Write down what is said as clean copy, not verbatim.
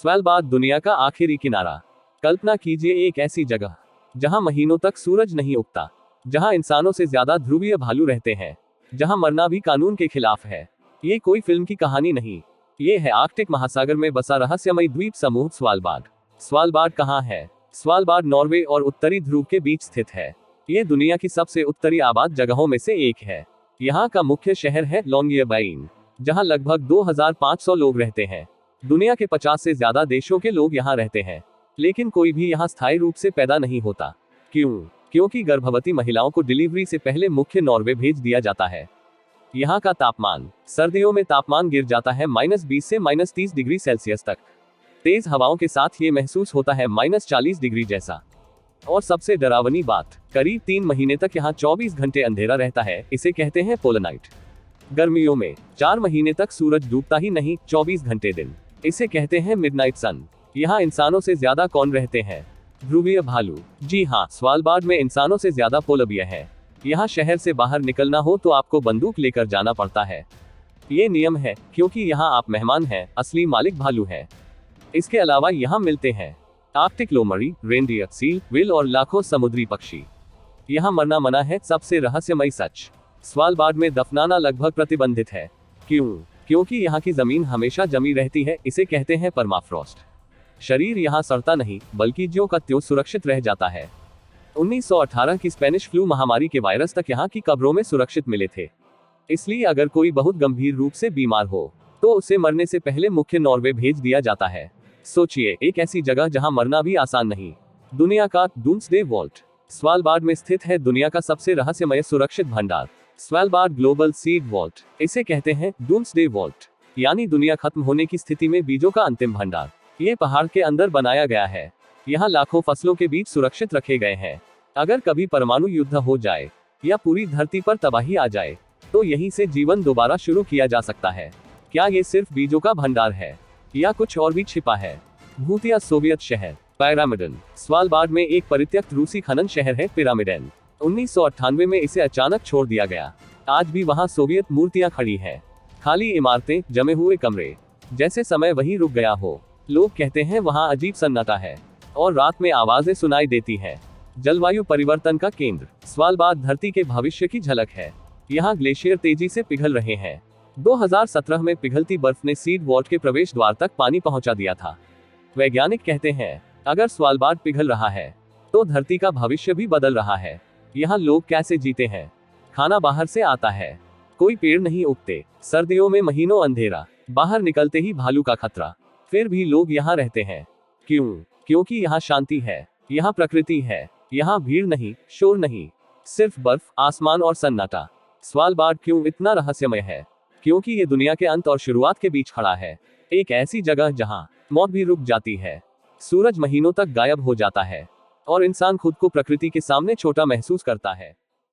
Svalbard दुनिया का आखिरी किनारा। कल्पना कीजिए एक ऐसी जगह जहां महीनों तक सूरज नहीं उगता, जहां इंसानों से ज्यादा ध्रुवीय भालू रहते हैं, जहां मरना भी कानून के खिलाफ है। ये कोई फिल्म की कहानी नहीं, ये है आर्कटिक महासागर में बसा रहस्यमयी द्वीप समूह स्वालबार्ड। स्वालबार्ड कहाँ है? स्वालबार्ड नॉर्वे और उत्तरी ध्रुव के बीच स्थित है। ये दुनिया की सबसे उत्तरी आबाद जगहों में से एक है। यहाँ का मुख्य शहर है लॉन्गियरबाइन, जहाँ लगभग 2500 लोग रहते हैं। दुनिया के 50 से ज्यादा देशों के लोग यहाँ रहते हैं, लेकिन कोई भी यहाँ स्थायी रूप से पैदा नहीं होता। क्यों? क्योंकि गर्भवती महिलाओं को डिलीवरी से पहले मुख्य नॉर्वे भेज दिया जाता है। यहाँ का तापमान, सर्दियों में तापमान गिर जाता है -20 से -30 डिग्री सेल्सियस तक। तेज हवाओं के साथ ये महसूस होता है -40 डिग्री जैसा। और सबसे डरावनी बात, करीब 3 महीने तक यहाँ 24 घंटे अंधेरा रहता है। इसे कहते हैं पोलर नाइट। गर्मियों में 4 महीने तक सूरज डूबता ही नहीं, 24 घंटे दिन। इसे कहते हैं मिडनाइट सन। यहाँ इंसानों से ज्यादा कौन रहते हैं? ध्रुवीय भालू। जी हाँ, स्वालबार्ड में इंसानों से ज्यादा पोलर बियर है। यहाँ शहर से बाहर निकलना हो तो आपको बंदूक लेकर जाना पड़ता है। ये नियम है क्योंकि यहाँ आप मेहमान हैं, असली मालिक भालू है। इसके अलावा यहाँ मिलते हैं आर्कटिक लोमड़ी, रेनडियर, सील, विल और लाखों समुद्री पक्षी। यहाँ मरना मना है। सबसे रहस्यमयी सच, स्वालबार्ड में दफनाना लगभग प्रतिबंधित है। क्यों? क्योंकि यहाँ की जमीन हमेशा जमी रहती है। इसे कहते हैं परमाफ्रॉस्ट। शरीर यहाँ सड़ता नहीं, बल्कि ज्यों का त्यों सुरक्षित रह जाता है। 1918 की स्पेनिश फ्लू महामारी के वायरस तक यहाँ की कब्रों में सुरक्षित मिले थे। इसलिए अगर कोई बहुत गंभीर रूप से बीमार हो तो उसे मरने से पहले मुख्य नॉर्वे भेज दिया जाता है। सोचिए, एक ऐसी जगह जहां मरना भी आसान नहीं। दुनिया का डूम्सडे वॉल्ट। स्वालबार्ड में स्थित है दुनिया का सबसे रहस्यमय सुरक्षित भंडार, स्वालबार्ड ग्लोबल सीड वॉल्ट। इसे कहते हैं डूम्सडे वॉल्ट, यानी दुनिया खत्म होने की स्थिति में बीजों का अंतिम भंडार। ये पहाड़ के अंदर बनाया गया है। यहाँ लाखों फसलों के बीज सुरक्षित रखे गए हैं। अगर कभी परमाणु युद्ध हो जाए या पूरी धरती पर तबाही आ जाए तो यहीं से जीवन दोबारा शुरू किया जा सकता है। क्या ये सिर्फ बीजों का भंडार है या कुछ और भी छिपा है? भूतिया सोवियत शहर पिरामिडन। स्वालबार्ड में एक परित्यक्त रूसी खनन शहर है पिरामिडन। 1998 में इसे अचानक छोड़ दिया गया। आज भी वहां सोवियत मूर्तियां खड़ी हैं, खाली इमारतें, जमे हुए कमरे, जैसे समय वहीं रुक गया हो। लोग कहते हैं वहां अजीब सन्नाटा है और रात में आवाजें सुनाई देती हैं। जलवायु परिवर्तन का केंद्र। स्वालबार्ड धरती के भविष्य की झलक है। यहाँ ग्लेशियर तेजी से पिघल रहे हैं। 2017 में पिघलती बर्फ ने सीड वॉल्ट के प्रवेश द्वार तक पानी पहुंचा दिया था। वैज्ञानिक कहते हैं अगर स्वालबार्ड पिघल रहा है तो धरती का भविष्य भी बदल रहा है। यहाँ लोग कैसे जीते हैं? खाना बाहर से आता है, कोई पेड़ नहीं उगते, सर्दियों में महीनों अंधेरा, बाहर निकलते ही भालू का खतरा, फिर भी लोग यहाँ रहते हैं। क्यों? क्योंकि यहाँ शांति है, यहाँ प्रकृति है, यहाँ भीड़ नहीं, शोर नहीं, सिर्फ बर्फ, आसमान और सन्नाटा। स्वालबार्ड क्यों इतना रहस्यमय है? क्योंकि ये दुनिया के अंत और शुरुआत के बीच खड़ा है। एक ऐसी जगह जहां मौत भी रुक जाती है, सूरज महीनों तक गायब हो जाता है और इंसान खुद को प्रकृति के सामने छोटा महसूस करता है।